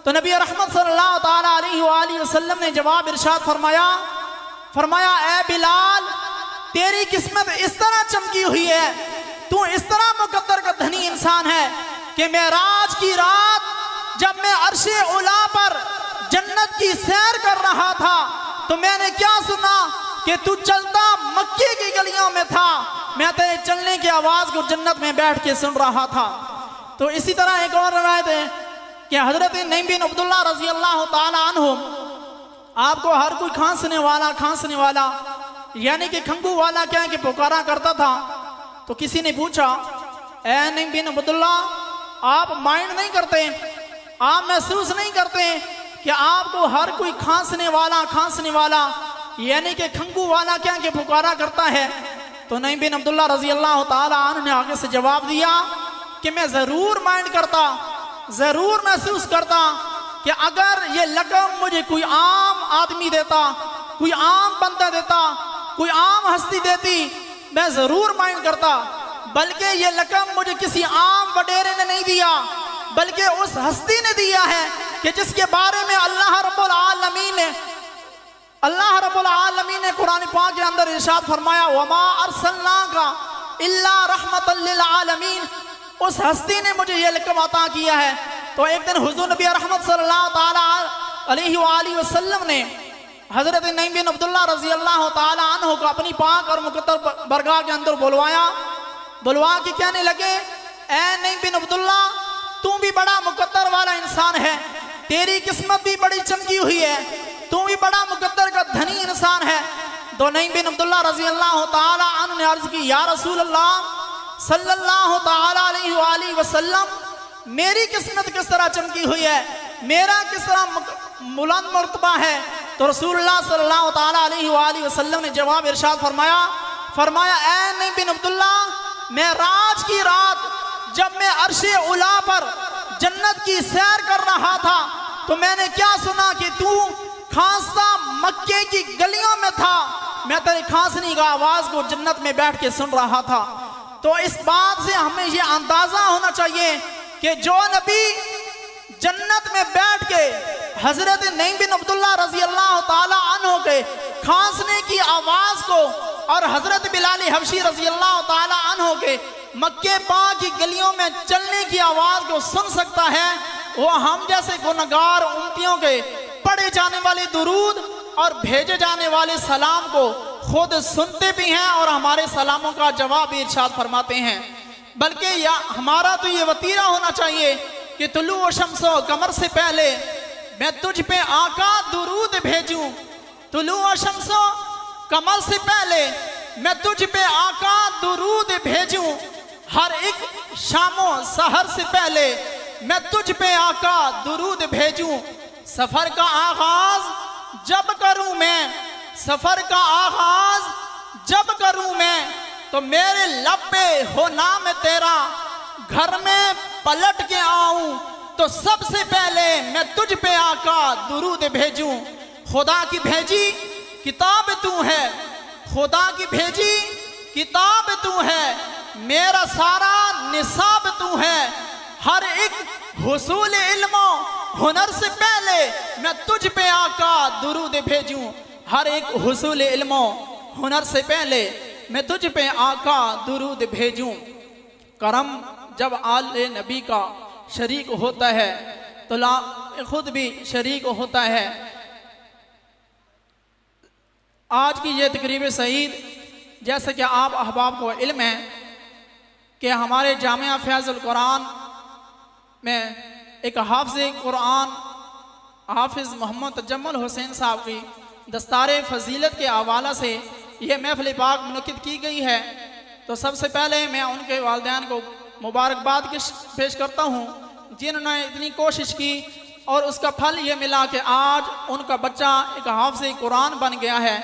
تو نبی رحمت صلی اللہ تعالیٰ علیہ وآلہ وسلم نے جواب ارشاد فرمایا اے بلال تیری قسمت اس طرح چمکی ہوئی ہے، تو اس طرح مقدر کا دھنی انسان ہے کہ معراج کی رات جب میں عرش اولا پر جنت کی سیر کر رہا تھا تو میں نے کیا سنا کہ تو چلتا مکے کی گلیوں میں تھا، میں تیرے چلنے کی آواز کو جنت میں بیٹھ کے سن رہا تھا۔ تو اسی طرح ایک اور روایت ہے کہ حضرت نعیم بن عبداللہ رضی اللہ تعالی عنہ آپ کو ہر کوئی کھانسنے والا یعنی کہ کھنگو والا کیا ہے کہ پکارا کرتا تھا۔ تو کسی نے پوچھا اے نعیم بن عبداللہ آپ مائنڈ نہیں کرتے، آپ محسوس نہیں کرتے کہ آپ کو ہر کوئی کھانسنے والا یعنی کہ کھنگو والا کیا کہ پکارا کرتا ہے؟ تو نعیم بن عبداللہ رضی اللہ تعالی عنہ نے آگے سے جواب دیا کہ میں ضرور مائنڈ کرتا، ضرور محسوس کرتا کہ اگر یہ لقب مجھے کوئی عام آدمی دیتا، کوئی عام بندہ دیتا، کوئی عام ہستی دیتی، میں ضرور مائنڈ کرتا، بلکہ یہ لقب مجھے کسی عام وڈیرے نے نہیں دیا بلکہ اس ہستی نے دیا ہے کہ جس کے بارے میں اللہ رب العالمین نے قرآن پاک کے اندر ارشاد فرمایا وَمَا أَرْسَلْنَاكَ إِلَّا رَحْمَةً لِلْعَالَمِينَ، اس ہستی نے مجھے یہ لقب عطا کیا ہے۔ تو ایک دن حضور نبی رحمت صلی اللہ تعالیٰ علیہ وآلہ وسلم نے حضرت نعیم بن عبداللہ رضی اللہ تعالیٰ عنہ کو اپنی پاک اور مقدس برگاہ کے اندر بلوا کے کہنے لگے اے نعیم بن عبداللہ تو بھی بڑا مقدر والا انسان ہے، تیری قسمت بھی بڑی چمکی ہوئی ہے، تو بھی بڑا مقدر کا دھنی انسان ہے۔ تو نعیم بن عبداللہ رضی اللہ تعالیٰ عنہ نے عرض کی یا رسول اللہ صلی اللہ تعالیٰ علیہ وآلہ وسلم میری قسمت کس طرح چمکی ہوئی ہے، میرا کس طرح بلند مرتبہ ہے؟ تو رسول اللہ صلی اللہ تعالیٰ علیہ وآلہ وسلم نے جواب ارشاد فرمایا اے نعیم بن عبداللہ معراج کی رات جب میں عرش اولا پر جنت کی سیر کر رہا تھا تو میں نے کیا سنا کہ تو کھانستا مکے کی گلیوں میں تھا، میں تیرے کھانسنے کا آواز کو جنت میں بیٹھ کے سن رہا تھا۔ تو اس بات سے ہمیں یہ اندازہ ہونا چاہیے کہ جو نبی جنت میں بیٹھ کے حضرت نعیم بن عبداللہ رضی اللہ تعالیٰ عنہ کے کھانسنے کی آواز کو اور حضرت بلال حبشی رضی اللہ تعالیٰ عنہ کے مکے پاک کی گلیوں میں چلنے کی آواز کو سن سکتا ہے، وہ ہم جیسے گنہگار امتیوں کے پڑھے جانے والے درود اور بھیجے جانے والے سلام کو خود سنتے بھی ہیں اور ہمارے سلاموں کا جواب بھی ارشاد فرماتے ہیں۔ بلکہ ہمارا تو یہ وطیرہ ہونا چاہیے کہ طلوع شمس و قمر سے پہلے میں تجھ پہ آقا درود بھیجوں، طلوع شمس و قمر سے پہلے میں تجھ پہ آقا درود بھیجوں، ہر ایک شام و سحر سے پہلے میں تجھ پہ آقا درود بھیجوں، سفر کا آغاز جب کروں میں، سفر کا آغاز جب کروں میں تو میرے لب پہ ہو نام تیرا، گھر میں پلٹ کے آؤں تو سب سے پہلے میں تجھ پہ آقا درود بھیجوں۔ خدا کی بھیجی کتاب تو ہے، خدا کی بھیجی کتاب تو ہے، میرا سارا نصاب تو ہے، ہر ایک حصول علم و ہنر سے پہلے میں تجھ پہ آقا درود بھیجوں، ہر ایک حصول علم و ہنر سے پہلے میں تجھ پہ آقا درود بھیجوں۔ کرم جب آل نبی کا شریک ہوتا ہے تو خود بھی شریک ہوتا ہے۔ آج کی یہ تقریب سعید جیسا کہ آپ احباب کو علم ہے کہ ہمارے جامعہ فیض القرآن میں ایک حافظ قرآن حافظ محمد تجمل حسین صاحب کی دستار فضیلت کے حوالہ سے یہ محفل پاک منعقد کی گئی ہے۔ تو سب سے پہلے میں ان کے والدین کو مبارکباد پیش کرتا ہوں جنہوں نے اتنی کوشش کی اور اس کا پھل یہ ملا کہ آج ان کا بچہ ایک حافظ قرآن بن گیا ہے۔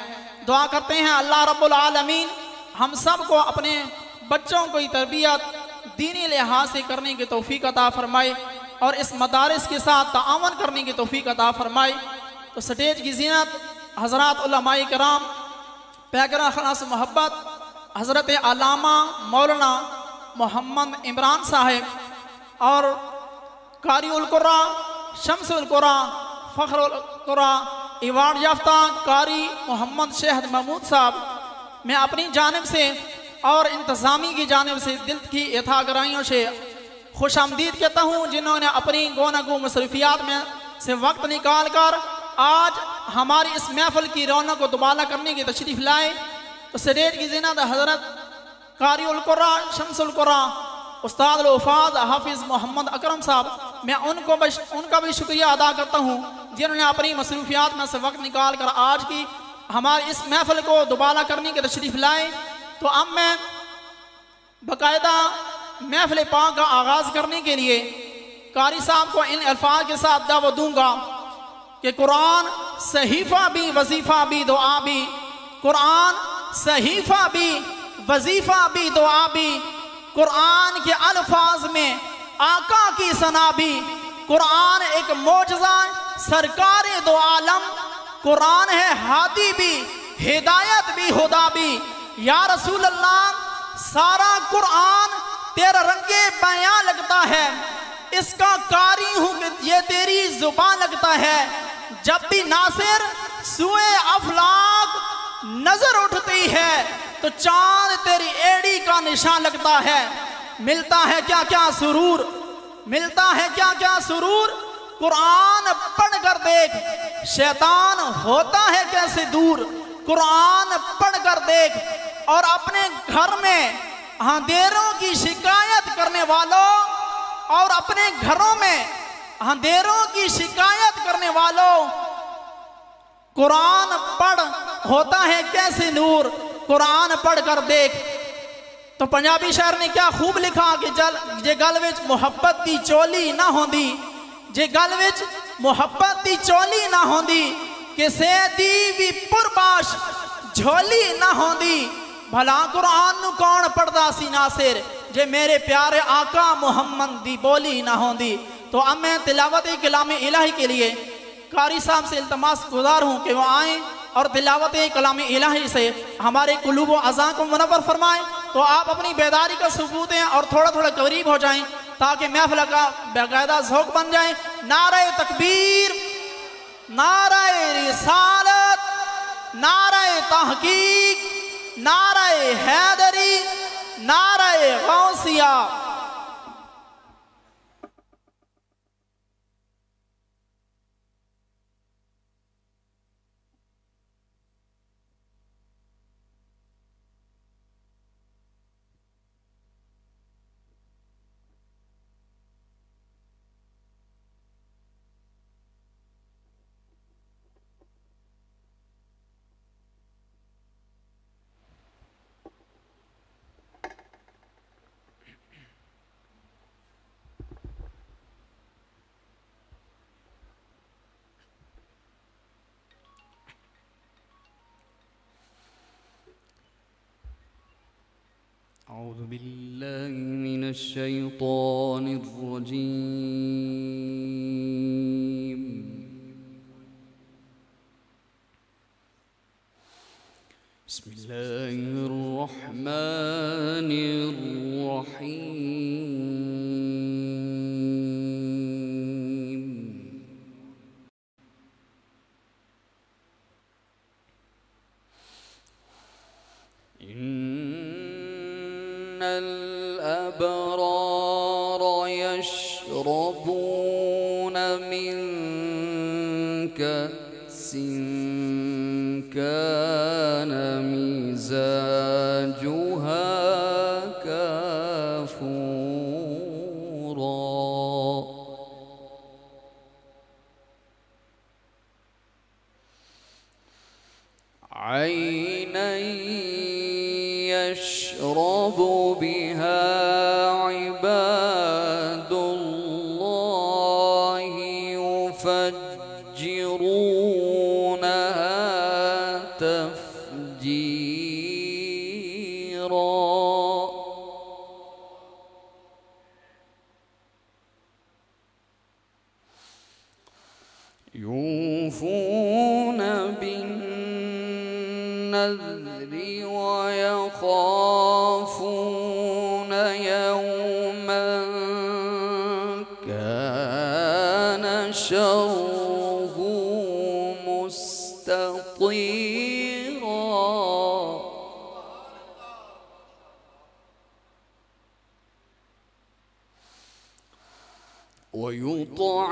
دعا کرتے ہیں اللہ رب العالمین ہم سب کو اپنے بچوں کو تربیت دینی لحاظ سے کرنے کی توفیق عطا فرمائے اور اس مدارس کے ساتھ تعاون کرنے کی توفیق عطا فرمائے۔ تو سٹیج کی زینت حضرات علماء کرام، پیغمبر خدا سے محبت حضرت علامہ مولانا محمد عمران صاحب اور قاری القرآن شمس القرآن فخر القرآن ایوارڈ یافتہ قاری محمد شہد محمود صاحب میں اپنی جانب سے اور انتظامی کی جانب سے دل کی اعتراضیوں سے خوش آمدید کہتا ہوں، جنہوں نے اپنی گوناگو مصروفیات میں سے وقت نکال کر آج ہماری اس محفل کی رونق کو دوبالا کرنے کی تشریف لائے۔ تو سٹیج کی زینت حضرت قاری القرآن شمس القرآن استاد الحفاظ حافظ محمد اکرم صاحب، میں ان کا بھی شکریہ ادا کرتا ہوں جنہوں نے اپنی مصروفیات میں سے وقت نکال کر آج کی ہماری اس محفل کو دوبالا کرنے کی تشریف لائے۔ تو اب میں باقاعدہ محفل پاک کا آغاز کرنے کے لیے قاری صاحب کو ان الفاظ کے ساتھ دعوت دوں گا کہ قرآن صحیفہ بھی وظیفہ بھی دعا بھی، قرآن صحیفہ بھی وظیفہ بھی دعا بھی، قرآن کے الفاظ میں آقا کی ثنا بھی، قرآن ایک معجزہ سرکار دو عالم، قرآن ہے ہادی بھی ہدایت بھی ہدا بھی۔ یا رسول اللہ سارا قرآن تیرا رنگ بیاں لگتا ہے، اس کا قاری ہوں کہ یہ تیری زبان لگتا ہے، جب بھی ناصر سوئے افلاک نظر اٹھتی ہے تو چاند تیری ایڑی کا نشان لگتا ہے۔ ملتا ہے کیا کیا سرور، ملتا ہے کیا کیا سرور، قرآن پڑھ کر دیکھ شیطان ہوتا ہے کیسے دور، قرآن پڑھ کر دیکھ۔ اور اپنے گھر میں اندھیروں کی شکایت کرنے والوں اور اپنے گھروں میں اندھیروں کی شکایت کرنے والوں، قرآن پڑھ ہوتا ہے کیسے نور، قرآن پڑھ کر دیکھ۔ تو پنجابی شاعر نے کیا خوب لکھا کہ جے گل وچ محبت دی چولی نہ ہوندی، جے گل وچ محبت دی چولی نہ ہوندی، کسے دی بھی پرباش جھولی نہ ہوندی، بھلا قرآن نو کون پڑھدا سی ناصر جے میرے پیارے آقا محمد دی بولی نہ ہوندی۔ تو اب میں تلاوت کلام الہی کے لیے قاری صاحب سے التماس گزار ہوں کہ وہ آئیں اور تلاوت کلام الہی سے ہمارے قلوب و اذان کو منور فرمائیں۔ تو آپ اپنی بیداری کا ثبوت دیں اور تھوڑا تھوڑا قریب ہو جائیں تاکہ محفل کا باقاعدہ ذوق بن جائیں۔ نعرہ تکبیر، نعرہ رسالت، نعرہ تحقیق، نعرہ حیدری، نعرہ غوثیہ۔ أعوذ بالله من الشيطان الرجيم بسم الله الرحمن الرحيم إن الأبرار يشربون من كأس كان مزاجها كافورا عينا يشرب بها عباد الله يفجرونها تفجيرا يوفون بالنذر ويخافون يوما كان شره مستطيرا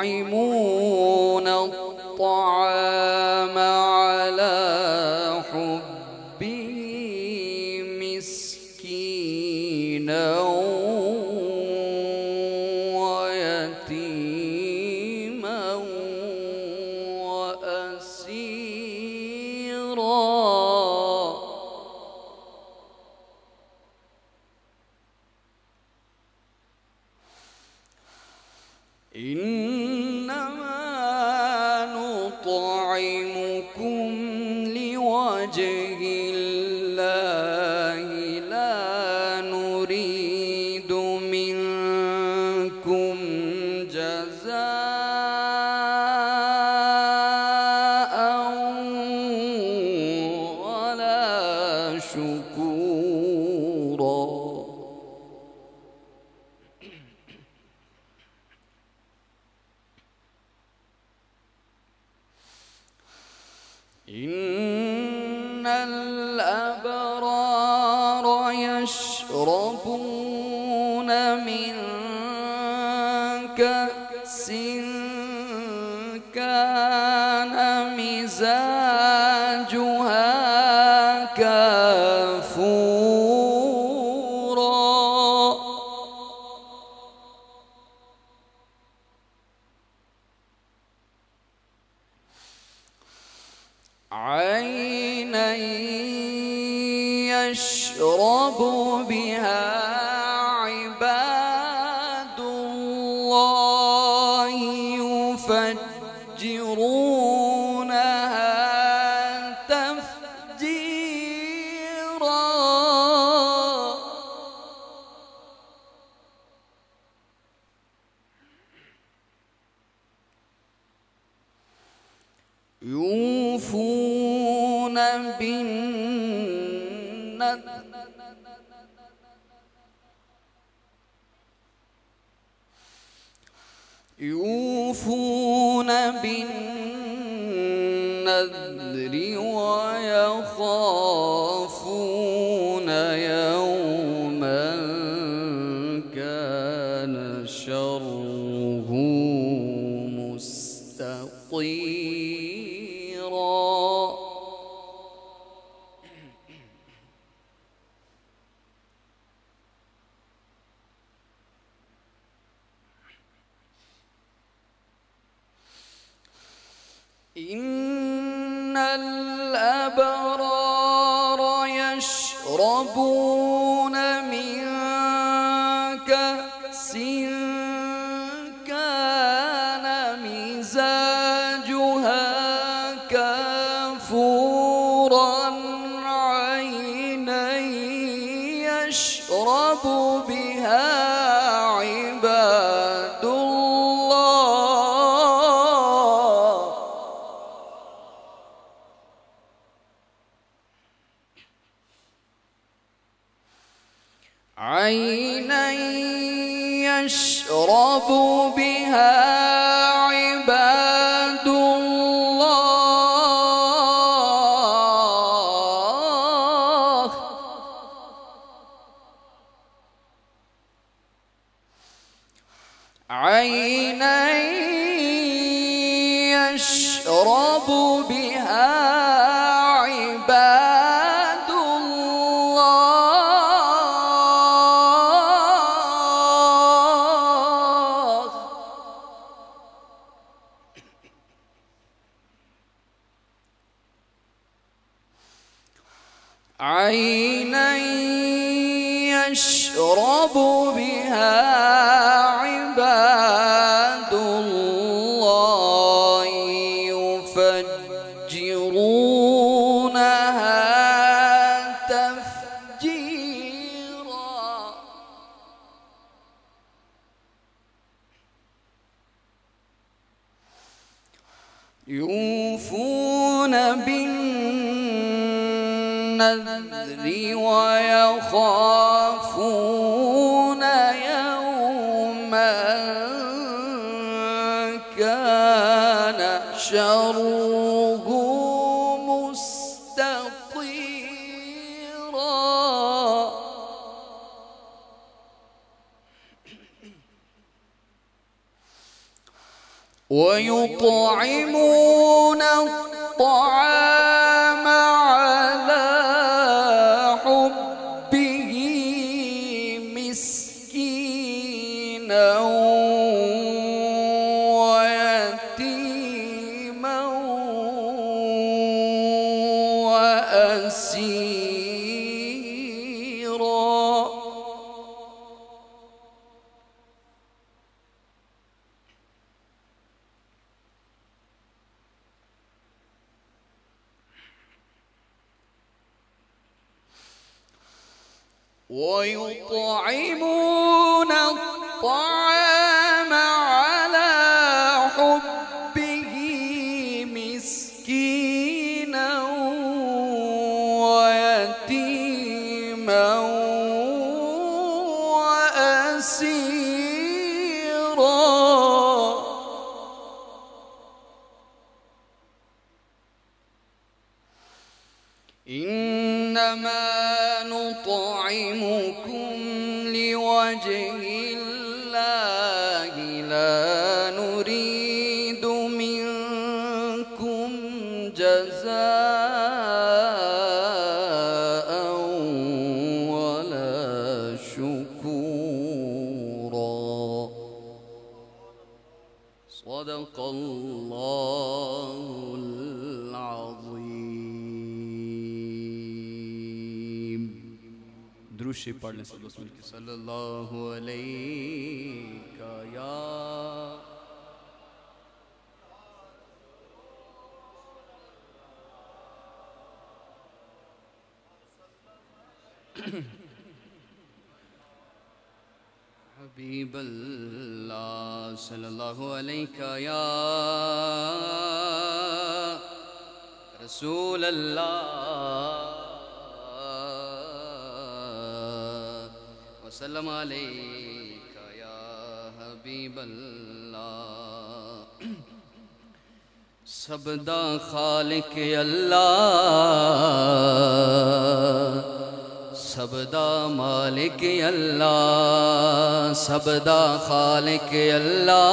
ويطعمون الطعام على حبه مسكينا ويتيما وأسيرا إنما نطعمكم لوجه الله لا نريد منكم جزاء ولا شكورا إن الأبرار يشربون من كأس كان مزاجها كافورا عينا يشرب بها عباد الله يفجرونها تفجيرا يوفون بالنذر ويخافون يوما كان شره مستطيرا إن الأبرار يشربون من كأس كان مزاجها كافورا عينا يشرب بها عباد الله عينا يشرب بها عباد الله عينا يشرب بها عباد الله عينا يشرب بها عباد الله يفجرونها تفجيرا يوفون بالنذر ويخافون يوما كان شره مستطيرا ويطعمون الطعام على حبه مسكينا ويتيما وأسيرا ويطعمون الطعام على حبه مسكينا ويتيما وأسيرا إنما نطعمكم لوجه الله لا نريد منكم جزاء ولا شكورا صدق الله العظيم درود شریف پڑھ لیں سب دوست مل کے صلی اللہ علیہ یا حبیب اللہ صلی اللہ علیہ یا رسول اللہ وسلم علیکہ یا حبیب اللہ سبدا خالق اللہ سبدا مالک اللہ سبدا خالق اللہ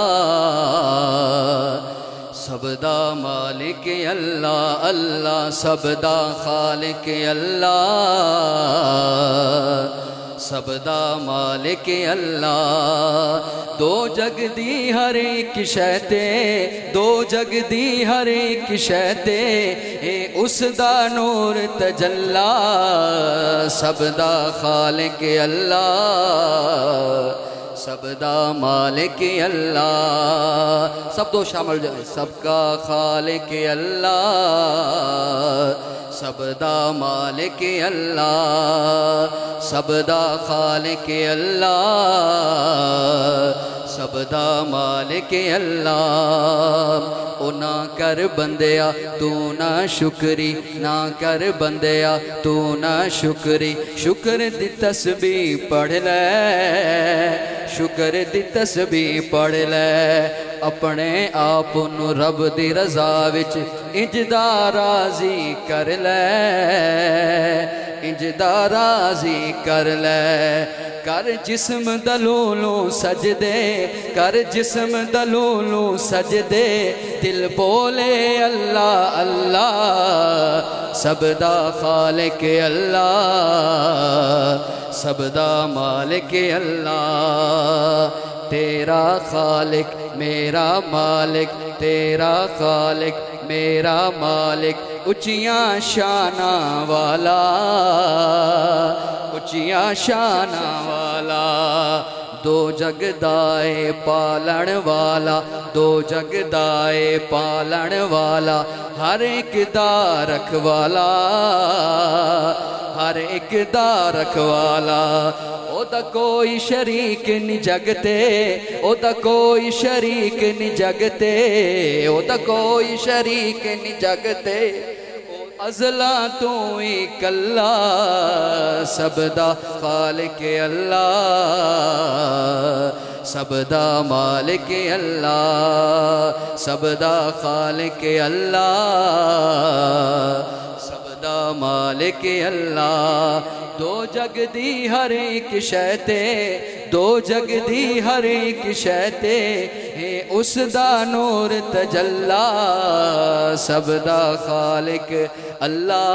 سبدا مالک اللہ اللہ سبدا خالق اللہ سبدا مالک اللہ دو جگ دی ہر ایک شے تے دو جگ دی ہر ایک شے تے اے اس دا نور تجلا سبدا خالق اللہ سبدا مالک اللہ سب دو شامل جائے سب کا خالق اللہ سبدا مالک اللہ سبدا خالق اللہ سبدا مالک اللہ او نہ کر بندیا تو نہ شکری نہ کر بندیا تو نہ شکری شکر دی تسبیح پڑھ لے شکر دی تسبیح پڑھ لے اپنے آپ نو رب دی رضا وچ انجدا راضی کر لے انجدا راضی کر لے کر جسم دلولوں سجدے کر جسم دلولوں سجدے دل بولے اللہ اللہ سبدا خالق اللہ سبدا مالک اللہ تیرا خالق میرا مالک تیرا خالق میرا مالک اچیاں شاناں والا اچیاں شاناں والا دو جگ دائے پالن والا دو جگ دائے پالن والا ہر ایک دا رکھوالا ہر ایک دا رکھوالا او دا کوئی شریک نہیں جگتے او دا کوئی شریک نہیں جگتے او دا کوئی شریک نہیں جگتے ازلا تو ہی کلا سب دا خالق اللہ سب دا مالک اللہ سب دا خالق اللہ سب دا مالک اللہ دو جگ دی ہر ایک شیطے دو جگ دی ہر ایک شیطے اس دا نور تجلا سب دا خالق اللہ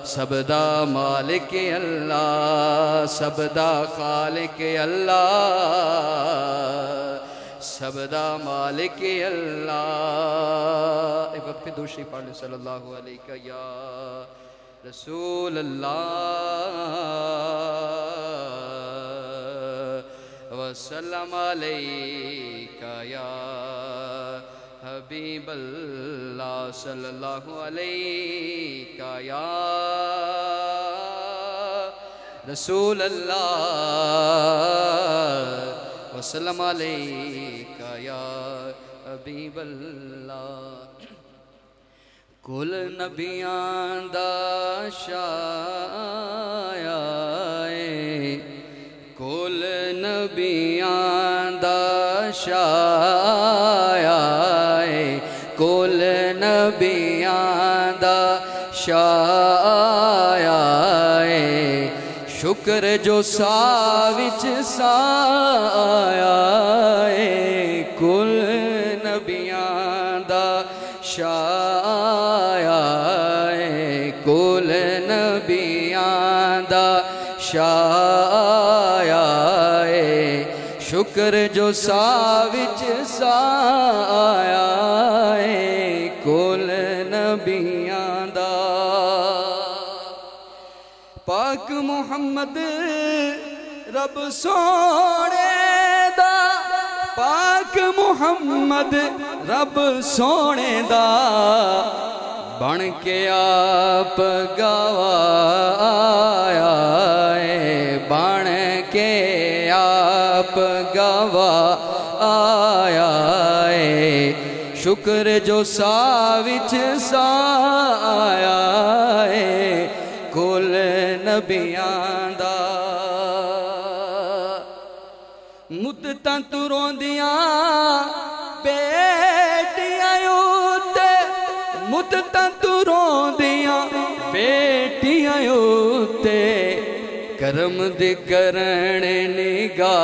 سب دا مالک اللہ سب دا خالق اللہ سب دا مالک اللہ ایک وقت پہ دوسری پڑھ لیں صلی اللہ علیہ یا رسول اللہ وسلم علیکہ یا حبیب اللہ صلی اللہ علیکہ یا رسول اللہ وسلم علیکہ یا حبیب اللہ کل نبیان دا شایع کل نبیان دا شایع کل نبیان دا شایع شکر جو ساوچ سایہ کل نبیان دا شایع کل نبیان دا شایع شکر جو ساوچ سایہ کل نبیان دا پاک محمد رب سونے دا پاک محمد رب سونے دا بن کے آپ گوایا بن کے آپ گوایا شکر جو ساوچ سایہ کل نبیان دا مدتاں تو روندیاں بیٹیاں اوتے مدتاں تو روندیاں بیٹیاں اوتے کرم دی کرن نگایا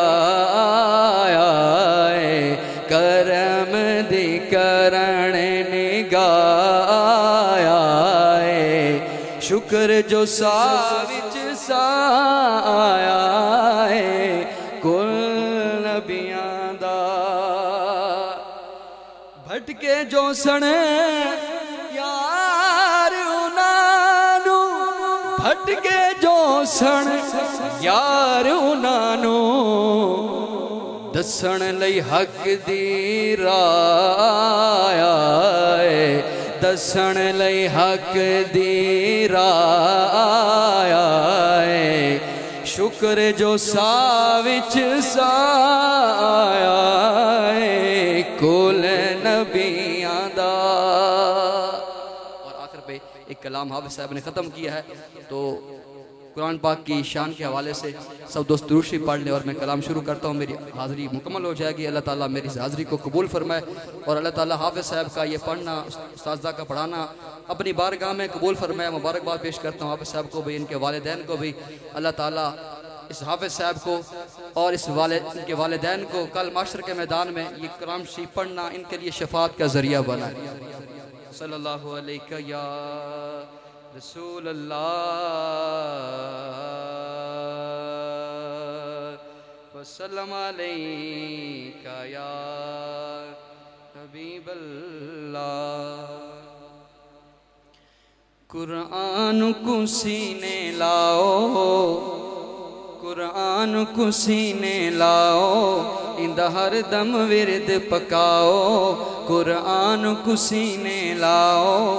کرم دی کرن نگایا شکر جو ساوچ سایہ کل نبیان دا بھٹکے جو سن یار انانو بھٹکے جو سن یار انانو دسن لئی حق دی رایا دسن لئی حق دی رایا شکر جو ساوچ سایہ کل نبیان دا اور آخر پہ ایک کلام حافظ صاحب نے ختم کیا ہے تو قرآن پاک کی شان کے حوالے سے سب دوست دروشی پڑھ لیں اور میں کلام شروع کرتا ہوں میری حاضری مکمل ہو جائے گی اللہ تعالیٰ میری اس حاضری کو قبول فرمائے اور اللہ تعالیٰ حافظ صاحب کا یہ پڑھنا استاذہ کا پڑھانا اپنی بارگاہ میں قبول فرمائے مبارکباد پیش کرتا ہوں حافظ صاحب کو بھی ان کے والدین کو بھی اللہ تعالیٰ اس حافظ صاحب کو اور اس ان کے والدین کو کل معاشر کے میدان میں یہ کلام شریف پڑھنا ان کے لیے شفاعت کا ذریعہ بنائے صلی اللہ علیہ یا رسول اللہ وسلم علیکہ یا حبیب اللہ قرآن کو سینے لاؤ قرآن کو سینے لاؤ اندہ ہر دم ورد پکاؤ قرآن کو سینے لاؤ